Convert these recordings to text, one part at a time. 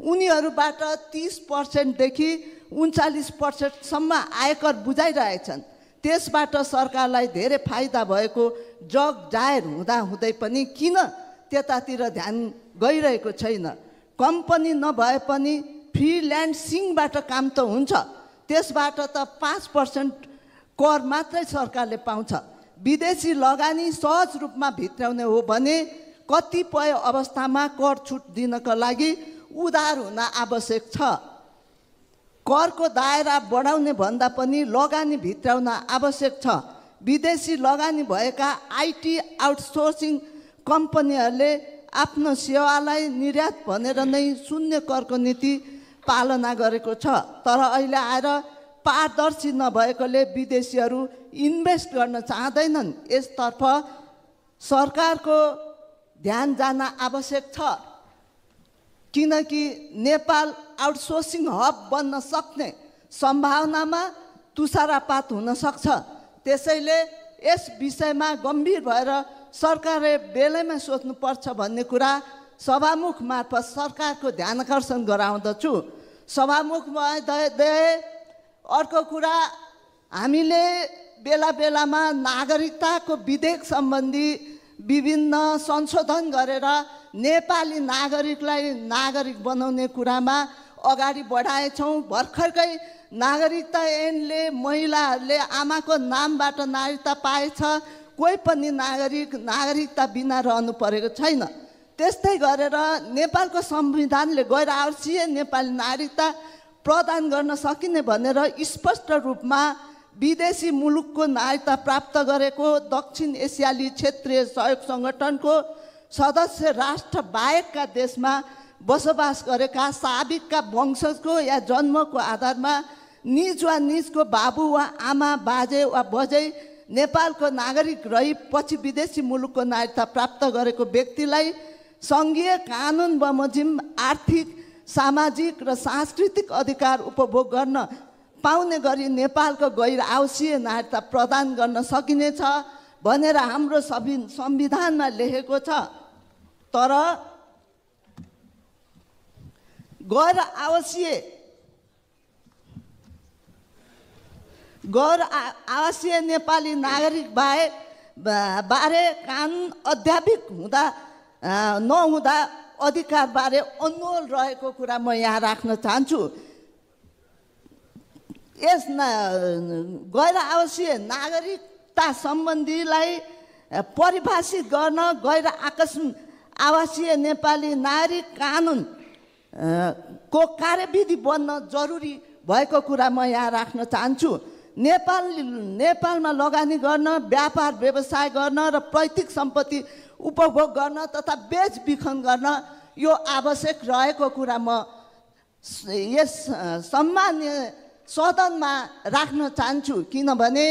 उनीहरूबाट 30% देखि 39% सम्म आयकर बुझाइरहेछन्। त्यसबाट सरकारलाई धेरै फाइदा भएको जग जाहेर हुँदा हुँदै पनि किन त्यतातिर ध्यान गइरहेको छैन? कम्पनी नभए पनि फ्रिल्यान्सिङबाट काम त हुन्छ, त्यसबाट त 5% कर मात्रै सरकारले पाउँछ। विदेशी लगानी सहज रूपमा भित्राउने हो भने कतिपय अवस्थामा कर छुट दिनका लागि उधार हुन आवश्यक छ। करको दायरा बढाउने भन्दा पनि लगानी भित्राउन आवश्यक छ। विदेशी लगानी भएका आइटी आउटसोर्सिङ कम्पनीहरूले आफ्नो सेवालाई निर्यात भनेर नै शून्य करको नीति पालना गरेको छ। तर अहिले आएर पारदर्शी नभएकोले विदेशीहरू इन्भेस्ट गर्न चाहँदैनन्। यसतर्फ सरकारको ध्यान जान आवश्यक छ, किनकि नेपाल आउटसोर्सिङ हब बन्न सक्ने सम्भावनामा तुषारपात हुन सक्छ। त्यसैले यस विषयमा गम्भीर भएर सरकारले बेलैमा सोच्नुपर्छ भन्ने कुरा सभामुख मार्फत सरकारको ध्यान आकर्षण गराउँदछु। सभामुख महोदय, अर्को कुरा, हामीले बेला बेलामा नागरिकताको विधेयक सम्बन्धी विभिन्न संशोधन गरेर नेपाली नागरिकलाई नागरिक बनाउने कुरामा अगाडि बढाएछौँ। भर्खरकै नागरिकता ऐनले महिलाहरूले आमाको नामबाट नागरिकता पाएछ। कोही पनि नागरिकता बिना रहनु परेको छैन। त्यस्तै गरेर नेपालको संविधानले गैर आवासीय नेपाली नागरिकता प्रदान गर्न सकिने भनेर स्पष्ट रूपमा विदेशी मुलुकको नागरिकता प्राप्त गरेको दक्षिण एसियाली क्षेत्रीय सहयोग सङ्गठनको सदस्य राष्ट्र बाहेकका देशमा बसोबास गरेका साबिकका वंशजको या जन्मको आधारमा निज वा निजको बाबु वा आमा, बाजे वा बजै नेपालको नागरिक रही पछि विदेशी मुलुकको नागरिकता प्राप्त गरेको व्यक्तिलाई सङ्घीय कानुन बमोजिम आर्थिक, सामाजिक र सांस्कृतिक अधिकार उपभोग गर्न पाउने गरी नेपालको गैर आवासीय नागरिकता प्रदान गर्न सकिनेछ भनेर हाम्रो संविधानमा लेखेको छ। तर गैर आवासीय नेपाली नागरिक बारे कानुन अध्यापित नहुँदा अधिकारबारे अन्यल रहेको कुरा म यहाँ राख्न चाहन्छु। यस गैर आवासीय नागरिकता सम्बन्धीलाई परिभाषित गर्न गैर आवासीय नेपाली नागरिक कानुन को कार्यविधि बन्न जरुरी भएको कुरा म यहाँ राख्न चाहन्छु। नेपालमा लगानी गर्न, व्यापार व्यवसाय गर्न र पैतृक सम्पत्ति उपभोग गर्न तथा बेचबिखन गर्न यो आवश्यक रहेको कुरा म यस सम्मान्य सदनमा राख्न चाहन्छु। किनभने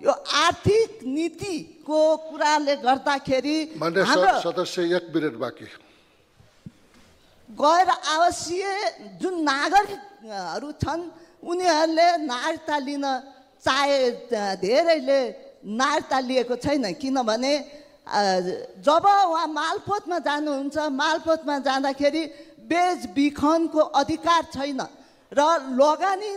यो आर्थिक नीतिको कुराले गर्दाखेरि सदस्य 1 मिनेट बाँकी। गैर आवासीय जुन नागरिकहरू छन् उनीहरूले नागरिकता लिन चाहे धेरैले नागरिकता लिएको छैन। किनभने जब उहाँ मालपोतमा जानुहुन्छ, मालपोतमा जाँदाखेरि बेचबिखनको अधिकार छैन र लगानी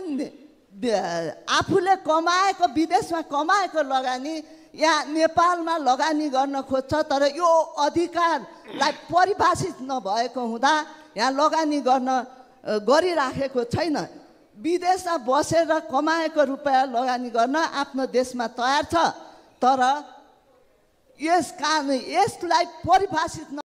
आफूले कमाएको, विदेशमा कमाएको लगानी यहाँ नेपालमा लगानी गर्न खोज्छ। तर यो अधिकारलाई परिभाषित नभएको हुँदा यहाँ लगानी गरिराखेको छैन। विदेशमा बसेर कमाएको रुपियाँ लगानी गर्न आफ्नो देशमा तयार छ। तर यसलाई परिभाषित